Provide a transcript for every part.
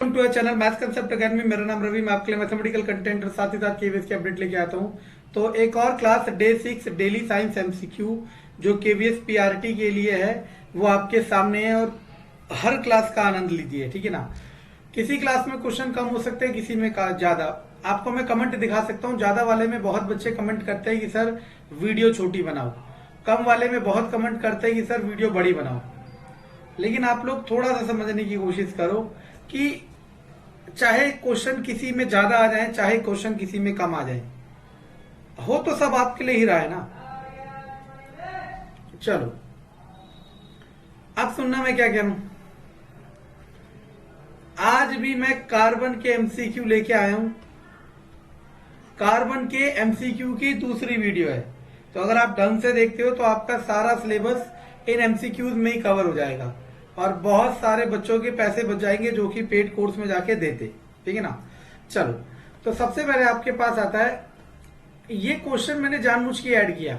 Welcome to channel maths concept academy. मेरा नाम रवि, मैं आपके लिए मैथमेटिकल कंटेंट और साथ ही साथ केवीएस की अपडेट लेके आता हूँ। तो एक और class day 6 daily science MCQ जो केवीएस पीआरटी के लिए है वो आपके सामने है और हर क्लास का आनंद लीजिए, ठीक है ना। किसी क्लास में क्वेश्चन कम हो सकते हैं, किसी में ज्यादा। आपको मैं कमेंट दिखा सकता हूँ। ज्यादा वाले में बहुत बच्चे कमेंट करते हैं कि सर वीडियो छोटी बनाओ, कम वाले में बहुत कमेंट करते हैं कि सर वीडियो बड़ी बनाओ। लेकिन आप लोग थोड़ा सा समझने की कोशिश करो कि चाहे क्वेश्चन किसी में ज्यादा आ जाए, चाहे क्वेश्चन किसी में कम आ जाए, हो तो सब आपके लिए ही रहा है ना। चलो अब सुनना मैं क्या कह रहा हूं। आज भी मैं कार्बन के एमसीक्यू लेके आया हूं। कार्बन के एमसीक्यू की दूसरी वीडियो है, तो अगर आप ढंग से देखते हो तो आपका सारा सिलेबस इन एमसीक्यूज में ही कवर हो जाएगा और बहुत सारे बच्चों के पैसे बच जाएंगे जो कि पेड कोर्स में जाके देते, ठीक है ना। चलो, तो सबसे पहले आपके पास आता है ये क्वेश्चन मैंने जानबूझ के ऐड किया।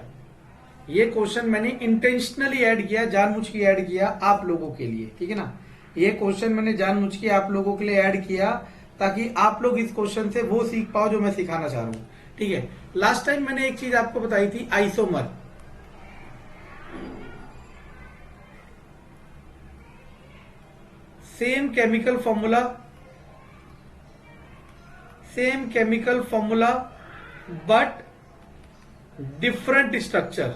ये क्वेश्चन मैंने इंटेंशनली ऐड किया, जानबूझ के ऐड किया आप लोगों के लिए, ठीक है ना। ये क्वेश्चन मैंने जानबूझ के आप लोगों के लिए ऐड किया ताकि आप लोग इस क्वेश्चन से वो सीख पाओ जो मैं सिखाना चाह रहा हूं, ठीक है। लास्ट टाइम मैंने एक चीज आपको बताई थी, isomer. Same chemical formula but different structure.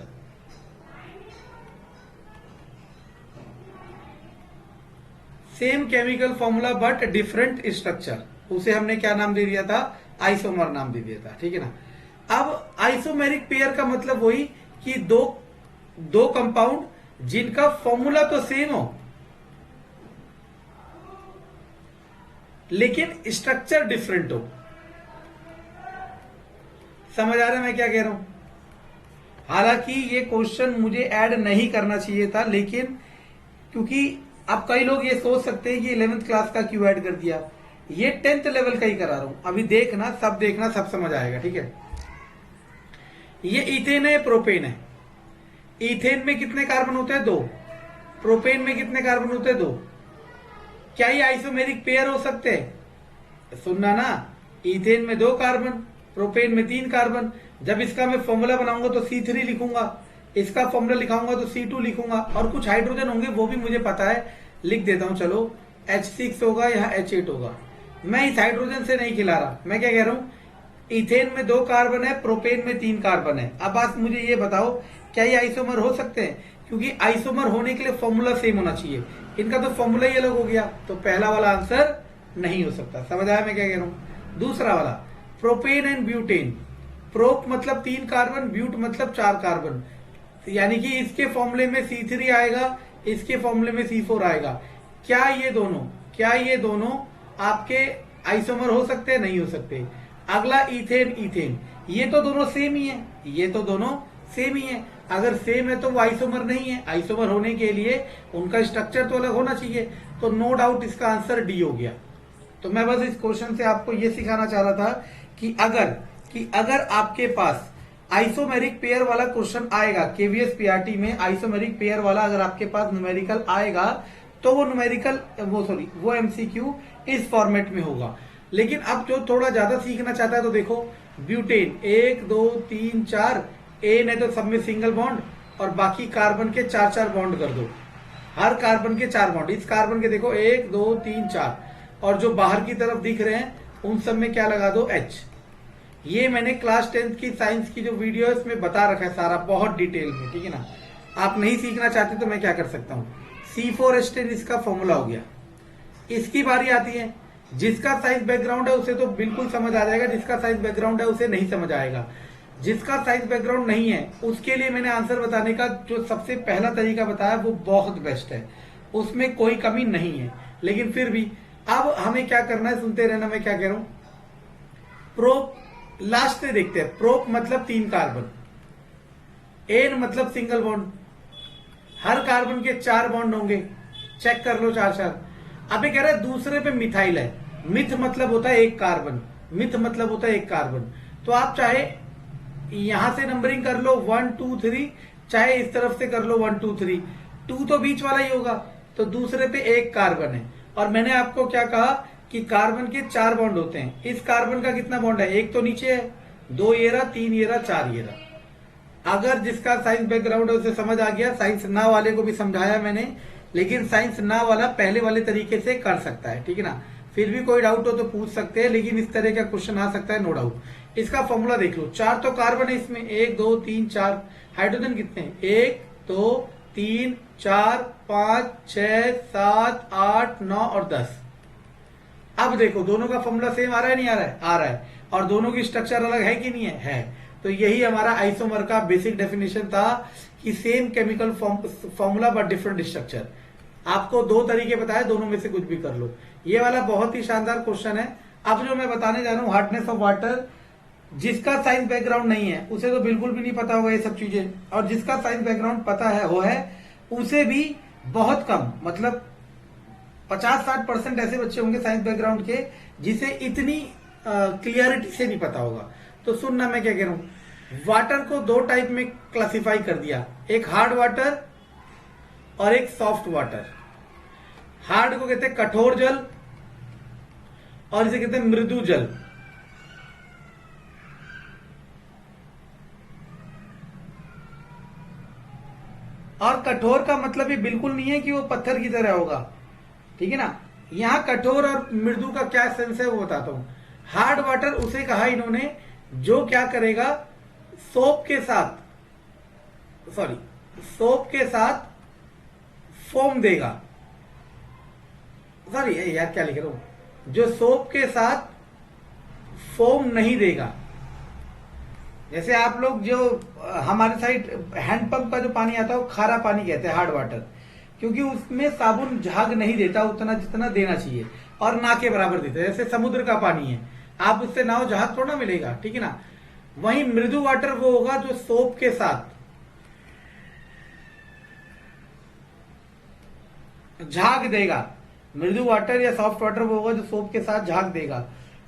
Same chemical formula but different structure, उसे हमने क्या नाम दे दिया था? आइसोमर नाम दे दिया था, ठीक है ना। अब आइसोमेरिक पेयर का मतलब वही कि दो कंपाउंड जिनका फॉर्मूला तो सेम हो लेकिन स्ट्रक्चर डिफरेंट हो। समझ आ रहा है मैं क्या कह रहा हूं? हालांकि ये क्वेश्चन मुझे ऐड नहीं करना चाहिए था, लेकिन क्योंकि अब कई लोग ये सोच सकते हैं कि 11th क्लास का क्यों ऐड कर दिया, ये 10th लेवल का ही करा रहा हूं। अभी देखना, सब समझ आएगा, ठीक है। ये इथेन है, प्रोपेन है। इथेन में कितने कार्बन होते हैं? 2। प्रोपेन में कितने कार्बन होते हैं? 2। क्या ये आइसोमेरिक पेयर हो सकते हैं? सुनना ना, इथेन में 2 कार्बन, प्रोपेन में 3 कार्बन। जब इसका मैं फॉर्मूला बनाऊंगा तो C3 लिखूंगा, इसका फॉर्मूला लिखाऊंगा तो C2 लिखूंगा, और कुछ हाइड्रोजन होंगे वो भी मुझे पता है, लिख देता हूं। चलो, H6 होगा, यहाँ H8 होगा। मैं इस हाइड्रोजन से नहीं खिला रहा, मैं क्या कह रहा हूं, इथेन में 2 कार्बन है, प्रोपेन में 3 कार्बन है। अब बात मुझे ये बताओ, क्या ये आइसोमर हो सकते हैं? क्योंकि आइसोमर होने के लिए फॉर्मूला सेम होना चाहिए, इनका तो फॉर्मूला ही अलग हो गया, तो पहला वाला आंसर नहीं हो सकता। समझ आया मैं क्या कह रहा हूं? दूसरा वाला, प्रोपेन एंड ब्यूटेन। प्रोप मतलब 3 कार्बन, ब्यूट मतलब 4 कार्बन, यानी कि इसके फॉर्मूले में C3 आएगा, इसके फॉर्मूले में C4 आएगा। क्या ये दोनों आपके आइसोमर हो सकते हैं? नहीं हो सकते। अगला इथेन, ये तो दोनों सेम ही है। अगर सेम है तो वो आइसोमर नहीं है। आइसोमर होने के लिए उनका स्ट्रक्चर तो अलग होना चाहिए, तो नो डाउट इसका आंसर डी हो गया। तो मैं बस इस क्वेश्चन से आपको ये सिखाना चाह रहा था कि अगर आपके पास आइसोमेरिक पेयर वाला क्वेश्चन आएगा केवीएस पीआरटी में, आइसोमेरिक पेयर वाला अगर आपके पास न्यूमेरिकल आएगा तो वो एमसीक्यू इस फॉर्मेट में होगा। लेकिन अब जो थोड़ा ज्यादा सीखना चाहता है तो देखो, ब्यूटेन 1 2 3 4, एन है तो सब में सिंगल बॉन्ड, और बाकी कार्बन के 4 बॉन्ड कर दो। हर कार्बन के 4 बॉन्ड, इस कार्बन के देखो 1 2 3 4, और जो बाहर की तरफ दिख रहे हैं उन सब में क्या लगा दो? H। ये मैंने क्लास 10th की साइंस की जो वीडियो है इसमें बता रखा है सारा, बहुत डिटेल में, ठीक है ना। आप नहीं सीखना चाहते तो मैं क्या कर सकता हूँ, C4H10 इसका फॉर्मूला हो गया। इसकी बारी आती है, जिसका साइंस बैकग्राउंड है उसे तो बिल्कुल समझ आ जाएगा, जिसका साइंस बैकग्राउंड है उसे नहीं समझ आएगा। जिसका साइंस बैकग्राउंड नहीं है उसके लिए मैंने आंसर बताने का जो सबसे पहला तरीका बताया वो बहुत बेस्ट है, उसमें कोई कमी नहीं है। लेकिन फिर भी अब हमें क्या करना है, सुनते रहना मैं क्या कह रहा हूं। प्रोप लास्ट में देखते हैं। प्रोप मतलब 3 कार्बन, एन मतलब सिंगल बॉन्ड, हर कार्बन के 4 बॉन्ड होंगे, चेक कर लो 4 अबे कह रहा है दूसरे पे मिथाइल है। मिथ मतलब होता है 1 कार्बन, तो आप चाहे यहां से नंबरिंग कर लो 1 2 3, चाहे इस तरफ से कर लो 1 2 3, 2 तो बीच वाला ही होगा, तो दूसरे पे 1 कार्बन है। और मैंने आपको क्या कहा कि कार्बन के 4 बॉन्ड होते हैं। इस कार्बन का कितना बॉन्ड है, एक तो नीचे है, 2 ये रहा, 3 ये रहा, 4 ये रहा। अगर जिसका साइंस बैकग्राउंड है उसे समझ आ गया, साइंस ना वाले को भी समझाया मैंने, लेकिन साइंस ना वाला पहले वाले तरीके से कर सकता है, ठीक है ना। फिर भी कोई डाउट हो तो पूछ सकते हैं, लेकिन इस तरह का क्वेश्चन आ सकता है, नो डाउट। इसका फॉर्मूला देख लो, 4 तो कार्बन है इसमें, 1 2 3 4। हाइड्रोजन कितने हैं, 1 2 3 4 5 6 7 8 9 और 10। अब देखो दोनों का फॉर्मूला सेम आ रहा है, नहीं आ रहा है, आ रहा है। और दोनों की स्ट्रक्चर अलग है कि नहीं है, है। तो यही हमारा आइसोमर का बेसिक डेफिनेशन था कि same chemical formula but different structure. आपको 2 तरीके बताए, दोनों में से कुछ भी कर लो। ये वाला बहुत ही शानदार क्वेश्चन है। अब जो मैं बताने जा रहा हूं, हार्डनेस ऑफ वाटर, जिसका साइंस बैकग्राउंड नहीं है उसे तो बिल्कुल भी नहीं पता होगा ये सब चीजें, और जिसका साइंस बैकग्राउंड पता है वो है उसे भी बहुत कम, मतलब 50-60% ऐसे बच्चे होंगे साइंस बैकग्राउंड के जिसे इतनी क्लियरिटी से नहीं पता होगा। तो सुनना मैं क्या कह रहा हूं, वाटर को 2 टाइप में क्लासिफाई कर दिया, एक हार्ड वाटर और एक सॉफ्ट वाटर। हार्ड को कहते हैं कठोर जल और इसे कहते हैं मृदु जल। और कठोर का मतलब ये बिल्कुल नहीं है कि वो पत्थर की तरह होगा, ठीक है ना। यहां कठोर और मृदु का क्या सेंस है वो बताता हूं। हार्ड वाटर उसे कहा इन्होंने जो क्या करेगा, सोप के साथ फोम देगा। सॉरी यार क्या लिख रहा हूं, जो सोप के साथ फोम नहीं देगा। जैसे आप लोग जो हमारे साइड हैंडपंप का जो पानी आता है वो खारा पानी कहते हैं, हार्ड वाटर, क्योंकि उसमें साबुन झाग नहीं देता उतना जितना देना चाहिए, और ना के बराबर देता है। जैसे समुद्र का पानी है, आप उससे नाव झाग थोड़ा मिलेगा, ठीक है ना। वहीं मृदु वाटर वो होगा जो सोप के साथ झाग देगा। मृदु वाटर या सॉफ्ट वाटर वो होगा जो सोप के साथ झाग देगा।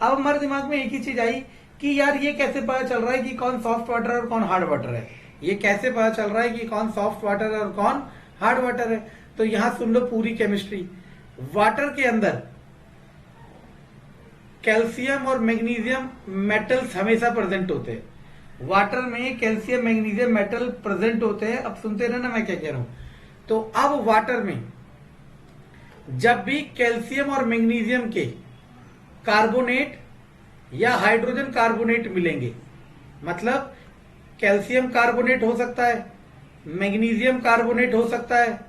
अब हमारे दिमाग में एक ही चीज आई कि यार ये कैसे पता चल रहा है कि कौन सॉफ्ट वाटर और कौन हार्ड वाटर है, ये कैसे पता चल रहा है कि कौन सॉफ्ट वाटर है और कौन हार्ड वाटर है। तो यहां सुन लो पूरी केमिस्ट्री। वाटर के अंदर कैल्शियम और मैग्नीशियम मेटल्स हमेशा प्रेजेंट होते हैं। वाटर में कैल्शियम मैग्नीशियम मेटल प्रेजेंट होते हैं। अब सुनते रहना मैं क्या कह रहा हूं। तो अब वाटर में जब भी कैल्शियम और मैग्नीशियम के कार्बोनेट या हाइड्रोजन कार्बोनेट मिलेंगे, मतलब कैल्शियम कार्बोनेट हो सकता है, मैग्नीशियम कार्बोनेट हो सकता है,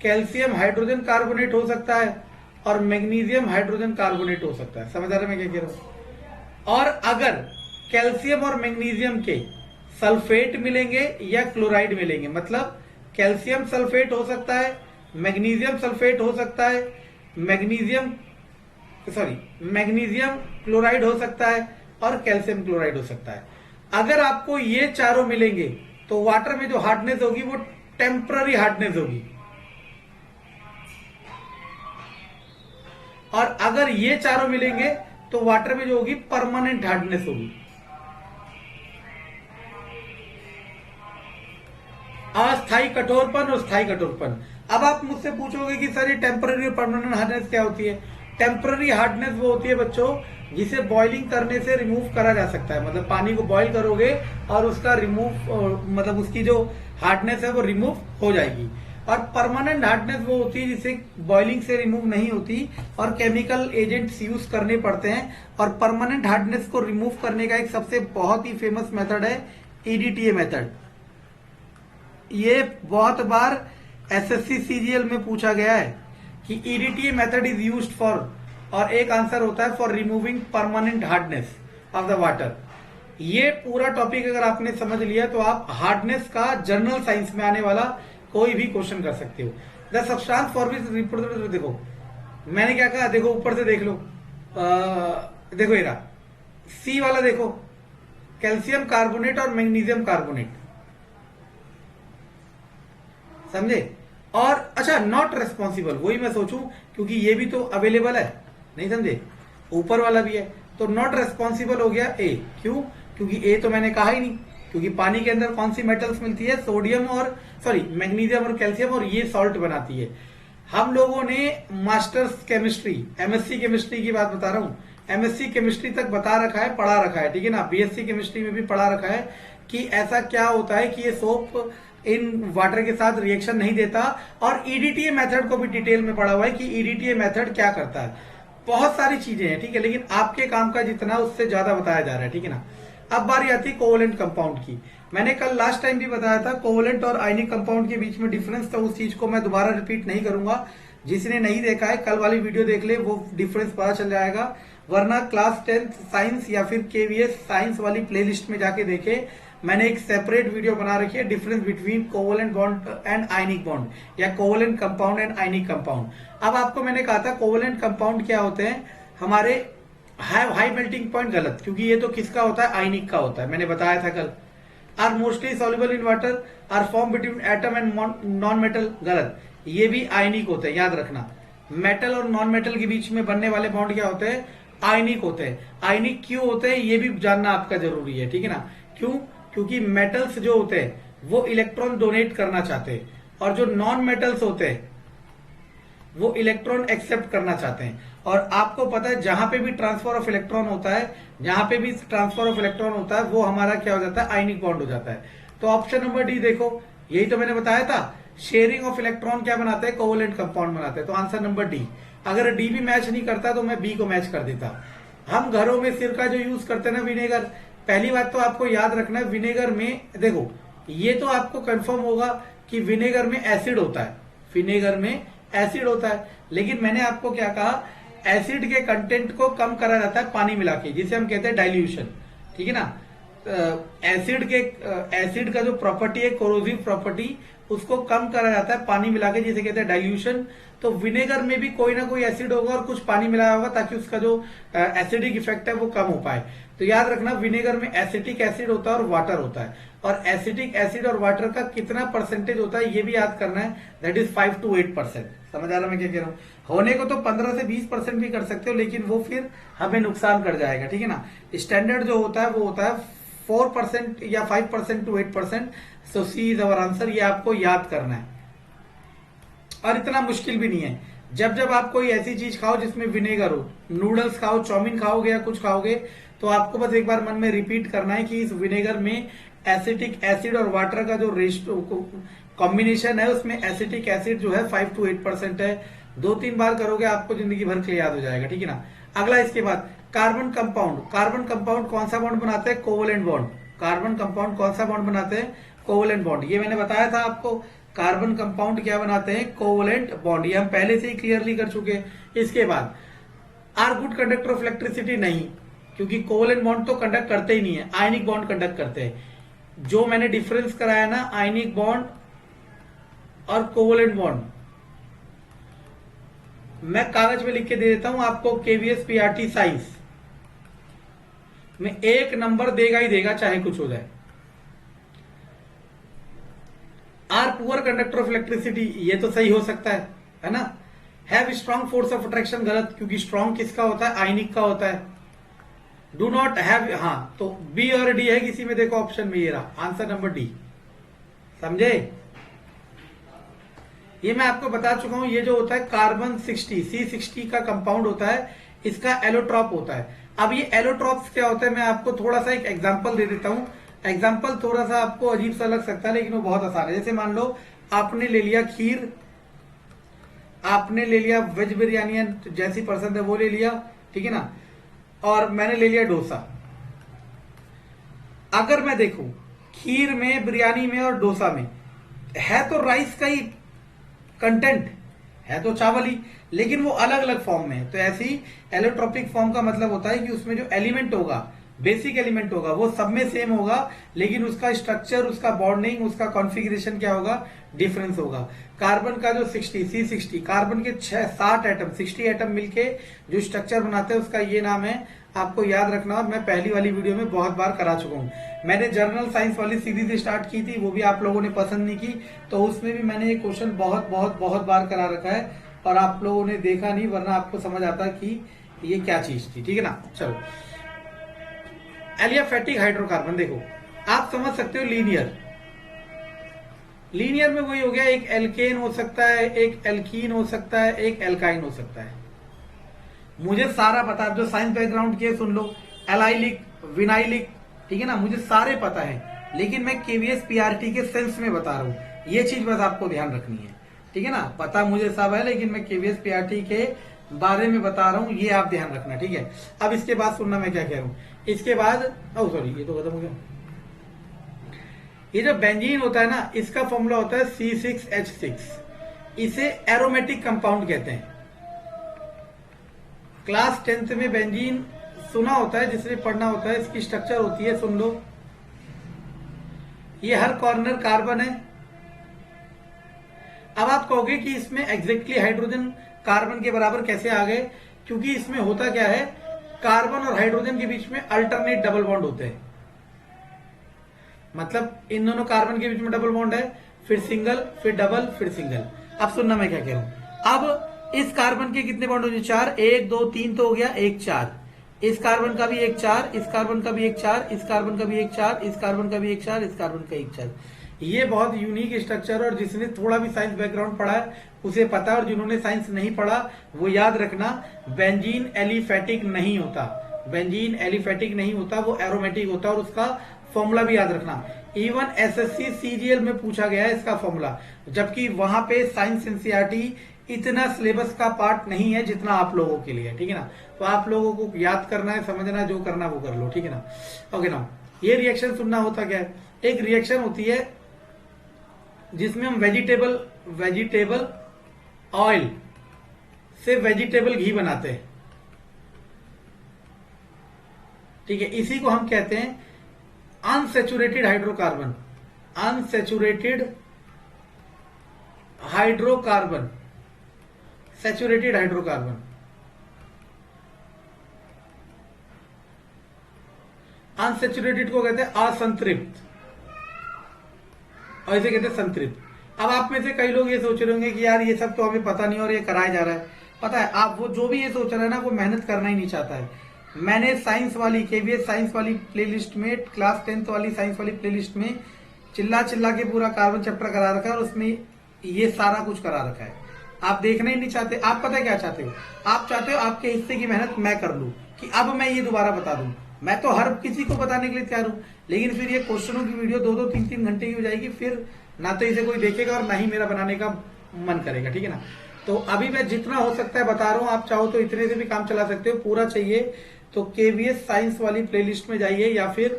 कैल्शियम हाइड्रोजन कार्बोनेट हो सकता है, और मैग्नीशियम हाइड्रोजन कार्बोनेट हो सकता है। समझ आ रहा है मैं क्या कह रहा हूं। और अगर कैल्शियम और मैग्नीशियम के सल्फेट मिलेंगे या क्लोराइड मिलेंगे, मतलब कैल्शियम सल्फेट हो सकता है, मैग्नीशियम सल्फेट हो सकता है, मैग्नीशियम क्लोराइड हो सकता है, और कैल्शियम क्लोराइड हो सकता है। अगर आपको ये चारों मिलेंगे तो वाटर में जो हार्डनेस होगी वो टेम्पररी हार्डनेस होगी, और अगर ये चारों मिलेंगे तो वाटर में जो होगी परमानेंट हार्डनेस होगी। अस्थायी कठोरपन और स्थायी कठोरपन। अब आप मुझसे पूछोगे कि सर ये टेम्पररी और परमानेंट हार्डनेस क्या होती है। टेम्पररी हार्डनेस वो होती है बच्चों जिसे बॉइलिंग करने से रिमूव करा जा सकता है, मतलब पानी को बॉइल करोगे और उसका रिमूव, मतलब उसकी जो हार्डनेस है वो रिमूव हो जाएगी। और परमानेंट हार्डनेस वो होती है जिसे बॉइलिंग से रिमूव नहीं होती और केमिकल एजेंट्स यूज करने पड़ते हैं। और परमानेंट हार्डनेस को रिमूव करने का एक सबसे बहुत ही फेमस मेथड है ईडीटीए मेथड। ये बहुत बार एसएससी सीजीएल में पूछा गया है कि EDTA method is used for, और एक आंसर होता है for removing permanent hardness of the water. ये पूरा टॉपिक अगर आपने समझ लिया तो आप हार्डनेस का जनरल साइंस में आने वाला कोई भी क्वेश्चन कर सकते हो। The substance for which reproduce, देखो मैंने क्या कहा, देखो ऊपर से देख लो, देखो ये सी वाला देखो, कैल्शियम कार्बोनेट और मैग्नीशियम कार्बोनेट, समझे। और अच्छा नॉट रेस्पॉन्सिबल, वही मैं सोचूं क्योंकि ये भी तो अवेलेबल है, नहीं समझे, ऊपर वाला भी है, तो नॉट रेस्पॉन्सिबल हो गया ए। क्यों, क्योंकि ए तो मैंने कहा ही नहीं, क्योंकि पानी के अंदर कौन सी मेटल्स मिलती है, सोडियम और मैग्नीशियम और कैल्शियम, और ये सॉल्ट बनाती है। हम लोगों ने मास्टर्स केमिस्ट्री, एमएससी केमिस्ट्री की बात बता रहा हूं, एमएससी केमिस्ट्री तक बता रखा है, पढ़ा रखा है, ठीक है ना। बीएससी केमिस्ट्री में भी पढ़ा रखा है कि ऐसा क्या होता है कि ये सोप इन वाटर के साथ रिएक्शन नहीं देता, और ईडीटीए मेथड को भी डिटेल में पढ़ा हुआ है कि ईडीटीए मेथड क्या करता है। बहुत सारी चीजें हैं, ठीक है, लेकिन आपके काम का जितना उससे ज्यादा बताया जा रहा है, ठीक है ना। अब बारी आती है कोवलेंट कंपाउंड की। मैंने कल लास्ट टाइम भी बताया था कोवलेंट और आयनिक कंपाउंड के बीच में डिफरेंस, तो उस चीज को मैं दोबारा रिपीट नहीं करूंगा। जिसने नहीं देखा है कल वाली वीडियो देख ले, वो डिफरेंस पता चल जाएगा, वरना क्लास 10th साइंस या फिर केवीएस साइंस वाली प्लेलिस्ट में जाके देखे। मैंने एक सेपरेट वीडियो बना रखी है, difference between covalent bond and ionic bond, या covalent compound and ionic compound. अब आपको मैंने कहा था कोवलेंट कंपाउंड क्या होते हैं, हमारे हाई मेल्टिंग पॉइंट, गलत, क्योंकि ये तो किसका होता है, आयनिक का होता है, मैंने बताया था कल। Are mostly soluble in water, are form between atom and non metal, गलत, ये भी आयनिक होते हैं, याद रखना। मेटल और नॉन मेटल के बीच में बनने वाले बॉन्ड क्या होते हैं, आयनिक होते हैं। आयनिक क्यों होते हैं ये भी जानना आपका जरूरी है, ठीक है ना। क्यों, क्योंकि मेटल्स जो होते हैं वो इलेक्ट्रॉन डोनेट करना चाहते हैं, और जो नॉन मेटल्स होते हैं वो इलेक्ट्रॉन एक्सेप्ट करना चाहते हैं। और आपको पता है जहां पे भी ट्रांसफर ऑफ इलेक्ट्रॉन होता है, जहां पे भी ट्रांसफर ऑफ इलेक्ट्रॉन होता है, वो हमारा क्या हो जाता है, आयनिक बॉन्ड हो जाता है। तो ऑप्शन नंबर डी देखो, यही तो मैंने बताया था, शेयरिंग ऑफ इलेक्ट्रॉन क्या बनाते हैं, कोवलेंट कंपाउंड बनाते हैं। तो आंसर नंबर डी। अगर डी भी मैच नहीं करता तो मैं बी को मैच कर देता। हम घरों में सिरका जो यूज करते हैं ना, विनेगर, पहली बात तो आपको याद रखना है, विनेगर में देखो, ये तो आपको कंफर्म होगा कि विनेगर में एसिड होता है, विनेगर में एसिड होता है, लेकिन मैंने आपको क्या कहा, एसिड के कंटेंट को कम करा जाता है पानी मिला के, जिसे हम कहते हैं डाइल्यूशन, ठीक है ना। एसिड का जो प्रॉपर्टी है, कोरोसिव प्रॉपर्टी, उसको कम करा जाता है पानी मिला के, जिसे कहते हैं डाइल्यूशन। तो विनेगर में भी कोई ना कोई एसिड होगा और कुछ पानी मिलाया होगा, ताकि उसका जो एसिडिक इफेक्ट है वो कम हो पाए। तो याद रखना, विनेगर में एसिटिक एसिड होता है और वाटर होता है, और एसिटिक एसिड और वाटर का कितना परसेंटेज होता है ये भी याद करना है, दैट इज 5 to 8%। समझ आ रहा मैं क्या कह रहा हूँ। होने को तो 15 से 20% भी कर सकते हो, लेकिन वो फिर हमें नुकसान कर जाएगा, ठीक है ना। स्टैंडर्ड जो होता है वो होता है 4% या 5% to 8%। So C is our answer, ये आपको याद करना है, और इतना मुश्किल भी नहीं है। जब जब आप कोई ऐसी चीज खाओ जिसमें विनेगर हो, नूडल्स खाओ, चाउमीन खाओगे या कुछ खाओगे, तो आपको बस एक बार मन में रिपीट करना है कि इस विनेगर में एसिटिक एसिड और वाटर का जो रेशियो कॉम्बिनेशन है, उसमें एसिटिक एसिड जो है 5 to 8% है। 2-3 बार करोगे आपको जिंदगी भर के लिए याद हो जाएगा, ठीक है ना। अगला इसके बाद कार्बन कंपाउंड। कार्बन कंपाउंड कौन सा बॉन्ड बनाते हैं, कोवलेंट बॉन्ड। कार्बन कंपाउंड कौन सा बॉन्ड बनाते हैं, कोवलेंट बॉन्ड। ये मैंने बताया था आपको, कार्बन कंपाउंड क्या बनाते हैं, कोवलेंट बॉन्ड, ये हम पहले से ही क्लियरली कर चुके हैं। इसके बाद are good conductor of electricity, नहीं, क्योंकि कोवलेंट बॉन्ड तो कंडक्ट करते ही नहीं है, आयनिक बॉन्ड कंडक्ट करते हैं। जो मैंने डिफरेंस कराया ना, आयनिक बॉन्ड और कोवलेंट बॉन्ड, मैं कागज में लिख के दे देता हूं आपको, केवीएस पीआरटी साइंस में 1 नंबर देगा ही देगा, चाहे कुछ हो जाए। Are poor conductor of electricity, ये तो सही हो सकता है ना। Have strong force of attraction, गलत, क्योंकि स्ट्रॉन्ग किसका होता है, आयनिक का होता है। डू नॉट हैव, हाँ, तो बी और डी है किसी में, देखो ऑप्शन में ये रहा, आंसर नंबर डी। समझे, ये मैं आपको बता चुका हूं। ये जो होता है कार्बन 60 C60 का कंपाउंड होता है, इसका एलोट्रॉप होता है। अब ये एलोट्रॉप्स क्या होता है, मैं आपको थोड़ा सा एक एग्जांपल दे देता हूं। एग्जाम्पल थोड़ा सा आपको अजीब सा लग सकता है, लेकिन वो बहुत आसान है। जैसे मान लो आपने ले लिया खीर, आपने ले लिया वेज बिरयानी, जैसी पसंद है वो ले लिया, ठीक है ना, और मैंने ले लिया डोसा। अगर मैं देखूं खीर में, बिरयानी में और डोसा में, है तो राइस का ही कंटेंट, है तो चावल ही, लेकिन वो अलग अलग फॉर्म में है। तो ऐसी एलोट्रोपिक फॉर्म का मतलब होता है कि उसमें जो एलिमेंट होगा, बेसिक एलिमेंट होगा, वो सब में सेम होगा, लेकिन उसका स्ट्रक्चर, उसका बॉन्डिंग, उसका कॉन्फ़िगरेशन क्या होगा, डिफरेंस होगा। कार्बन का जो 60 C60, कार्बन के 60 एटम, 60 एटम मिलके जो स्ट्रक्चर बनाते हैं, उसका ये नाम है, आपको याद रखना। और मैं पहली वाली वीडियो में बहुत बार करा चुका हूं। मैंने जर्नल साइंस वाली सीरीज स्टार्ट की थी, वो भी आप लोगों ने पसंद नहीं की, तो उसमें भी मैंने ये क्वेश्चन बहुत बहुत बहुत बार करा रखा है, और आप लोगों ने देखा नहीं, वरना आपको समझ आता कि ये क्या चीज थी, ठीक है ना। चलो, एलियाफेटिक हाइड्रोकार्बन, देखो आप समझ सकते हो, लीनियर, लीनियर में वही हो गया, एक एल्केन हो सकता है, एक एल्कीन हो सकता है, एक एल्काइन हो सकता है। मुझे सारा पता है, जो साइंस बैकग्राउंड के सुन लो, एलाइलिक, विनाइलिक, ठीक है ना, मुझे सारे पता है, लेकिन मैं केवीएस पीआरटी के सेंस में बता रहा हूं, ये चीज बस आपको ध्यान रखनी है, ठीक है ना। पता मुझे सब है, लेकिन मैं केवीएस पीआरटी के बारे में बता रहा हूं, ये आप ध्यान रखना, ठीक है। अब इसके बाद सुनना मैं क्या कह रहा हूं। इसके बाद सॉरी, ये तो खत्म हो गया। ये जो बेंजीन होता है ना, इसका फॉर्मूला होता है C6H6। इसे एरोमेटिक कंपाउंड कहते हैं। क्लास 10th में बेंजीन सुना होता है, जिसने पढ़ना होता है। इसकी स्ट्रक्चर होती है, सुन लो, ये हर कॉर्नर कार्बन है। अब आप कहोगे कि इसमें एग्जैक्टली हाइड्रोजन कार्बन के बराबर कैसे आ गए, क्योंकि इसमें होता क्या है, कार्बन और हाइड्रोजन के बीच में अल्टरनेट डबल बॉन्ड होते हैं। मतलब इन दोनों कार्बन के बीच में डबल बॉन्ड है, फिर सिंगल, फिर डबल, फिर सिंगल। अब सुनना मैं क्या कह रहा हूं। अब इस कार्बन के कितने बॉन्ड हो गए, 4, 1 2 3 तो हो गया, 1 4। इस कार्बन का भी 1 4, इस कार्बन का भी 1 4, इस कार्बन का भी 1 4, इस कार्बन का भी 1 4, इस कार्बन का 1 4। ये बहुत यूनिक स्ट्रक्चर है, और जिसने थोड़ा भी साइंस बैकग्राउंड पढ़ा है उसे पता है, और जिन्होंने साइंस नहीं पढ़ा वो याद रखना, बेंजीन एलिफेटिक नहीं होता। बेंजीन एलिफेटिक नहीं होता, वो एरोमेटिक होता है, और उसका फॉर्मूला भी याद रखना। इवन एसएससी सीजीएल में पूछा गया है इसका फॉर्मूला, जबकि वहां पे साइंस एनसीईआरटी इतना सिलेबस का पार्ट नहीं है जितना आप लोगों के लिए, ठीक है ना। तो आप लोगों को याद करना है, समझना, जो करना वो कर लो, ठीक है ना। ओके ना, ये रिएक्शन सुनना होता क्या है। एक रिएक्शन होती है जिसमें हम वेजिटेबल ऑयल से वेजिटेबल घी बनाते हैं, ठीक है। इसी को हम कहते हैं unsaturated hydrocarbon. Unsaturated hydrocarbon, saturated hydrocarbon. Unsaturated को कहते हैं असंतृप्त, और इसे कहते हैं संतृप्त। अब आप में से कई लोग ये सोच रहे होंगे कि यार ये सब तो हमें पता नहीं और ये कराया जा रहा है। पता है, आप वो जो भी ये सोच रहा है ना, वो मेहनत करना ही नहीं चाहता है। मैंने साइंस वाली, केवीएस साइंस वाली प्लेलिस्ट में, क्लास 10th वाली साइंस वाली प्लेलिस्ट में चिल्ला चिल्ला के पूरा कार्बन चैप्टर करा रखा है, और उसमें ये सारा कुछ करा रखा है। आप देखना ही नहीं चाहते। आप पता है क्या चाहते हो, आप चाहते हो आपके हिस्से की मेहनत मैं कर लूं, कि अब मैं ये दोबारा बता दूं। मैं तो हर किसी को बताने के लिए तैयार हूं, लेकिन फिर ये क्वेश्चनों की वीडियो 2-2 3-3 घंटे की हो जाएगी, फिर ना तो इसे कोई देखेगा और ना ही मेरा बनाने का मन करेगा, ठीक है ना। तो अभी मैं जितना हो सकता है बता रहा हूं, आप चाहो तो इतने से भी काम चला सकते हो। पूरा चाहिए तो केवीएस साइंस वाली प्लेलिस्ट में जाइए, या फिर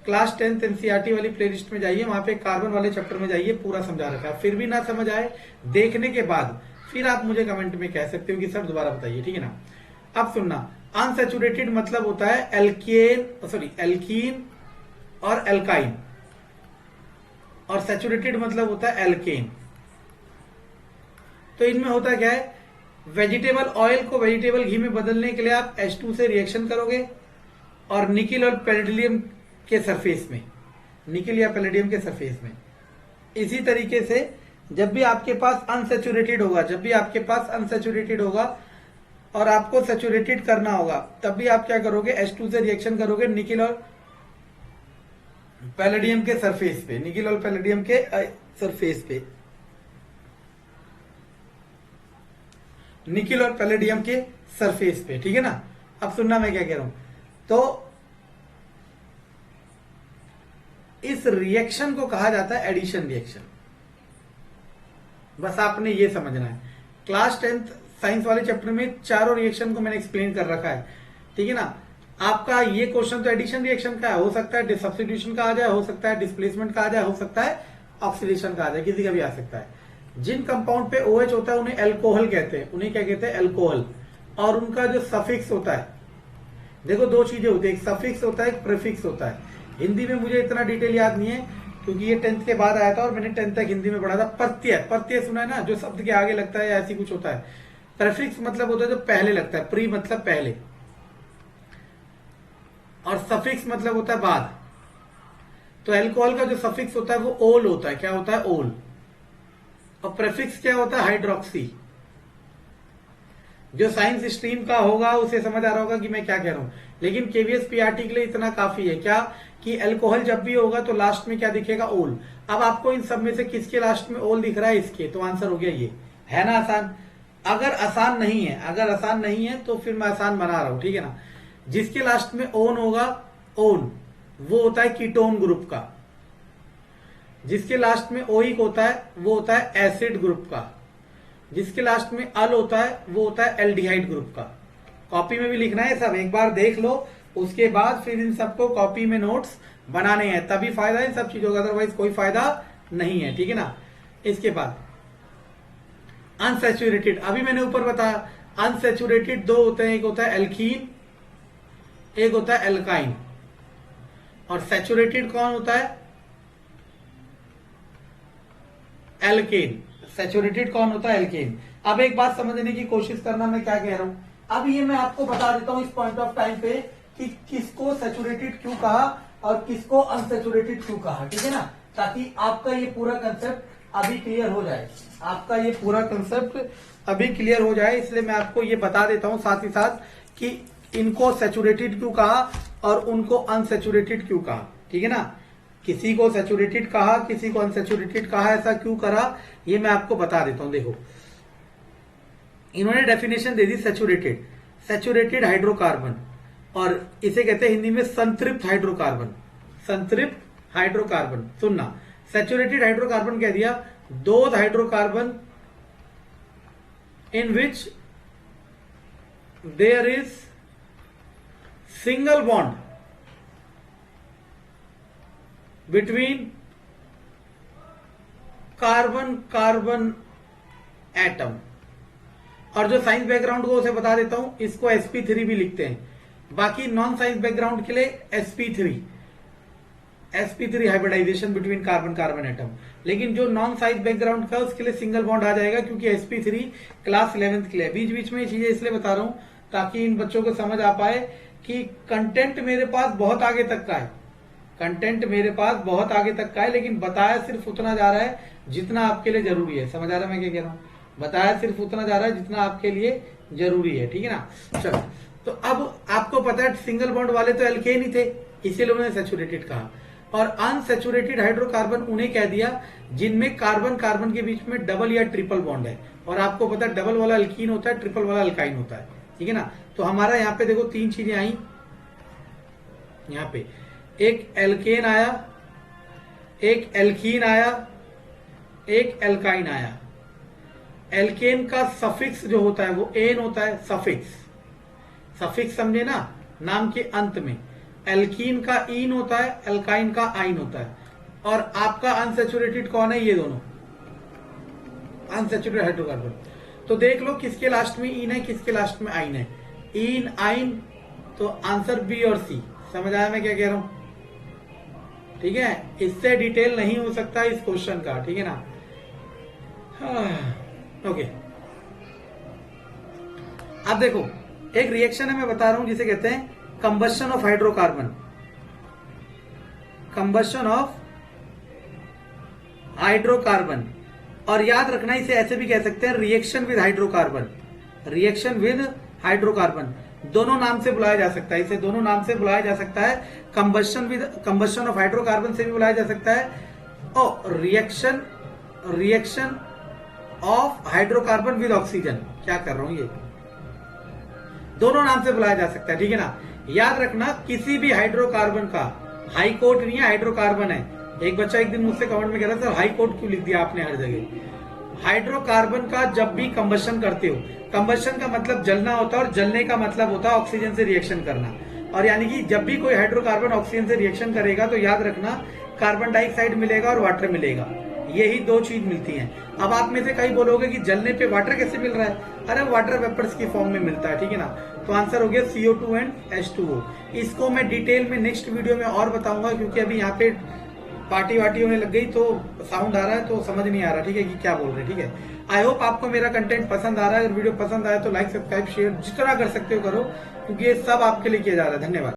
क्लास 10th एनसीईआरटी वाली प्लेलिस्ट में जाइए, वहां पे कार्बन वाले चैप्टर में जाइए, पूरा समझा रखा है। फिर भी ना समझ आए, देखने के बाद फिर आप मुझे कमेंट में कह सकते हो कि सर दोबारा बताइए, ठीक है ना। अब सुनना, अनसैचुरेटेड मतलब होता है एल्कीन और एल्काइन, और सैचुरेटेड मतलब होता है एल्केन। तो इनमें होता क्या है, वेजिटेबल ऑयल को वेजिटेबल घी में बदलने के लिए आप H2 से रिएक्शन करोगे, और निकिल और पैलेडियम के सरफेस में, निकिल या पैलेडियम के सरफेस में। इसी तरीके से जब भी आपके पास अनसैचुरेटेड होगा और आपको सैचुरेटेड करना होगा, तब भी आप क्या करोगे, H2 से रिएक्शन करोगे निकिल और पैलेडियम के सरफेस पे, निकिल और पैलेडियम के सरफेस पे, निकिल और पैलेडियम के सरफेस पे, ठीक है ना। अब सुनना मैं क्या कह रहा हूं। तो इस रिएक्शन को कहा जाता है एडिशन रिएक्शन। बस आपने ये समझना है। क्लास 10th साइंस वाले चैप्टर में चारों रिएक्शन को मैंने एक्सप्लेन कर रखा है, ठीक है ना। आपका ये क्वेश्चन तो एडिशन रिएक्शन का है, हो सकता है सब्स्टिट्यूशन का आ जाए, हो सकता है डिस्प्लेसमेंट का आ जाए, हो सकता है ऑक्सीडेशन का आ जाए, किसी का भी आ सकता है। जिन कंपाउंड पे OH होता है उन्हें एल्कोहल कहते हैं, उन्हें क्या कहते हैं, एल्कोहल। और उनका जो सफिक्स होता है, देखो दो चीजें होती है, एक सफिक्स होता है, एक प्रीफिक्स होता है। हिंदी में मुझे इतना डिटेल याद नहीं है, क्योंकि ये 10th के बाद आया था और मैंने 10th तक हिंदी में पढ़ा था। प्रत्यय सुना है ना, जो शब्द के आगे लगता है, ऐसी कुछ होता है। प्रीफिक्स मतलब होता है जो पहले लगता है, प्री मतलब पहले, और सफिक्स मतलब होता है बाद। तो अल्कोहल का जो सफिक्स होता है वो ओल होता है। क्या होता है, ओल। और प्रीफिक्स क्या होता है, हाइड्रोक्सी। जो साइंस स्ट्रीम का होगा उसे समझ आ रहा होगा कि मैं क्या कह रहा हूं, लेकिन केवीएस पीआरटी के लिए इतना काफी है क्या कि अल्कोहल जब भी होगा तो लास्ट में क्या दिखेगा, ओल। अब आपको इन सब में से किसके लास्ट में ओल दिख रहा है, इसके, तो आंसर हो गया ये। है ना आसान? अगर आसान नहीं है तो फिर मैं आसान बना रहा हूं, ठीक है ना। जिसके लास्ट में ओन होगा, ओन वो होता है कीटोन ग्रुप का। जिसके लास्ट में ओइक होता है वो होता है एसिड ग्रुप का। जिसके लास्ट में अल होता है वो होता है एल्डिहाइड ग्रुप का। कॉपी में भी लिखना है सब, एक बार देख लो, उसके बाद फिर इन सबको कॉपी में नोट्स बनाने हैं, तभी फायदा है इन सब चीजों का, अदरवाइज कोई फायदा नहीं है, ठीक है ना। इसके बाद अनसैचुरेटेड, अभी मैंने ऊपर बताया अनसैचुरेटेड दो होते हैं, एक होता है एल्कीन, एक होता है एल्काइन। और सैचुरेटेड कौन होता है, एल्केन। सैचुरेटेड कौन होता है, एल्केन। अब एक बात समझने की कोशिश करना मैं क्या कह रहा हूं। अब ये मैं आपको बता देता हूं इस पॉइंट ऑफ टाइम पे कि किसको सैचुरेटेड क्यों कहा और किसको अनसैचुरेटेड क्यों कहा, ठीक है ना, ताकि आपका ये पूरा कंसेप्ट अभी क्लियर हो जाए। आपका ये पूरा कंसेप्ट अभी क्लियर हो जाए, इसलिए मैं आपको ये बता देता हूं साथ ही साथ कि इनको सैचुरेटेड क्यों कहा और उनको अनसैचुरेटेड क्यों कहा, ठीक है ना। किसी को सैचुरेटेड कहा, किसी को अनसैचुरेटेड कहा, ऐसा क्यों करा ये मैं आपको बता देता हूं। देखो, इन्होंने डेफिनेशन दे दी सैचुरेटेड, सैचुरेटेड हाइड्रोकार्बन, और इसे कहते हैं हिंदी में संतृप्त हाइड्रोकार्बन। संतृप्त हाइड्रोकार्बन, सुनना, सैचुरेटेड हाइड्रोकार्बन कह दिया, those hydrocarbon in which there is single bond between carbon carbon atom. और जो साइंस बैकग्राउंड को उसे बता देता हूं, इसको sp3 भी लिखते हैं, बाकी नॉन साइंस बैकग्राउंड के लिए sp3 hybridization between carbon carbon atom. लेकिन जो नॉन साइंस बैकग्राउंड का उसके लिए सिंगल बॉन्ड आ जाएगा, क्योंकि sp3 क्लास 11th के लिए। बीच बीच में ये चीजें इसलिए बता रहा हूं ताकि इन बच्चों को समझ आ पाए कि कंटेंट मेरे पास बहुत आगे तक का है, कंटेंट मेरे पास बहुत आगे तक का है, लेकिन बताया सिर्फ उतना जा रहा है जितना आपके लिए जरूरी है। समझ आ रहा है मैं क्या कह रहा हूं? बताया सिर्फ उतना जा रहा है जितना आपके लिए जरूरी है, ठीक है ना। चलो, तो अब आपको पता है सिंगल बॉन्ड वाले तो एल्केन ही थे, इसीलिए उन्होंने सैचुरेटेड कहा। और अनसैचुरेटेड हाइड्रोकार्बन उन्हें कह दिया जिनमें कार्बन कार्बन के बीच में डबल या ट्रिपल बॉन्ड है। और आपको पता है डबल वाला अल्कीन होता है, ट्रिपल वाला अल्काइन होता है, ठीक है ना। तो हमारा यहाँ पे देखो तीन चीजें आई, यहाँ पे एक एल्केन आया, एक एल्कीन आया, एक एल्काइन आया। एल्केन का सफिक्स जो होता है वो एन होता है, सफिक्स, सफिक्स समझे ना, नाम के अंत में। एल्कीन का इन होता है, एल्काइन का आइन होता है। और आपका अनसैचुरेटेड कौन है, ये दोनों अनसैचुरेटेड हाइड्रोकार्बन। तो देख लो किसके लास्ट में इन है, किसके लास्ट में आइन है, इन आइन, तो आंसर बी और सी। समझ आया मैं क्या कह रहा हूं? ठीक है, इससे डिटेल नहीं हो सकता इस क्वेश्चन का, ठीक है ना। ओके, अब देखो एक रिएक्शन है मैं बता रहा हूं जिसे कहते हैं combustion of hydrocarbon, combustion of hydrocarbon. और याद रखना इसे ऐसे भी कह सकते हैं reaction with hydrocarbon, reaction with hydrocarbon, दोनों नाम से बुलाया जा सकता है इसे, दोनों नाम से बुलाया जा सकता है। कंबशन ऑफ हाइड्रोकार्बन से भी बुलाया जा सकता है, और reaction of hydrocarbon with oxygen, क्या कर रहा हूं ये, दोनों नाम से बुलाया जा सकता है, ठीक है ना। याद रखना किसी भी हाइड्रोकार्बन का, हाई कोर्ट नहीं है, हाइड्रोकार्बन है। एक बच्चा एक दिन मुझसे कमेंट में कह रहा था हाई कोर्ट क्यों लिख दिया आपने हर जगह। हाइड्रोकार्बन का जब भी कंबशन करते हो, कंबशन का मतलब जलना होता है और जलने का मतलब होता है ऑक्सीजन से रिएक्शन करना। और यानी कि जब भी कोई हाइड्रोकार्बन ऑक्सीजन से रिएक्शन करेगा तो याद रखना कार्बन डाइऑक्साइड मिलेगा और वाटर मिलेगा, यही दो चीज मिलती हैं। अब आप में से कई बोलोगे कि जलने पे वाटर कैसे मिल रहा है, अरे वाटर वेपर्स की फॉर्म में मिलता है, ठीक है ना। तो आंसर हो गया CO2 एंड H2O। इसको मैं डिटेल में नेक्स्ट वीडियो में और बताऊंगा, क्योंकि अभी यहाँ पे पार्टी वार्टी होने लग गई तो साउंड आ रहा है तो समझ नहीं आ रहा, ठीक है, कि क्या बोल रहे हैं, ठीक है। आई होप आपको मेरा कंटेंट पसंद आ रहा है। अगर वीडियो पसंद आया तो लाइक सब्सक्राइब शेयर जितना कर सकते हो करो, क्योंकि ये सब आपके लिए किया जा रहा है। धन्यवाद।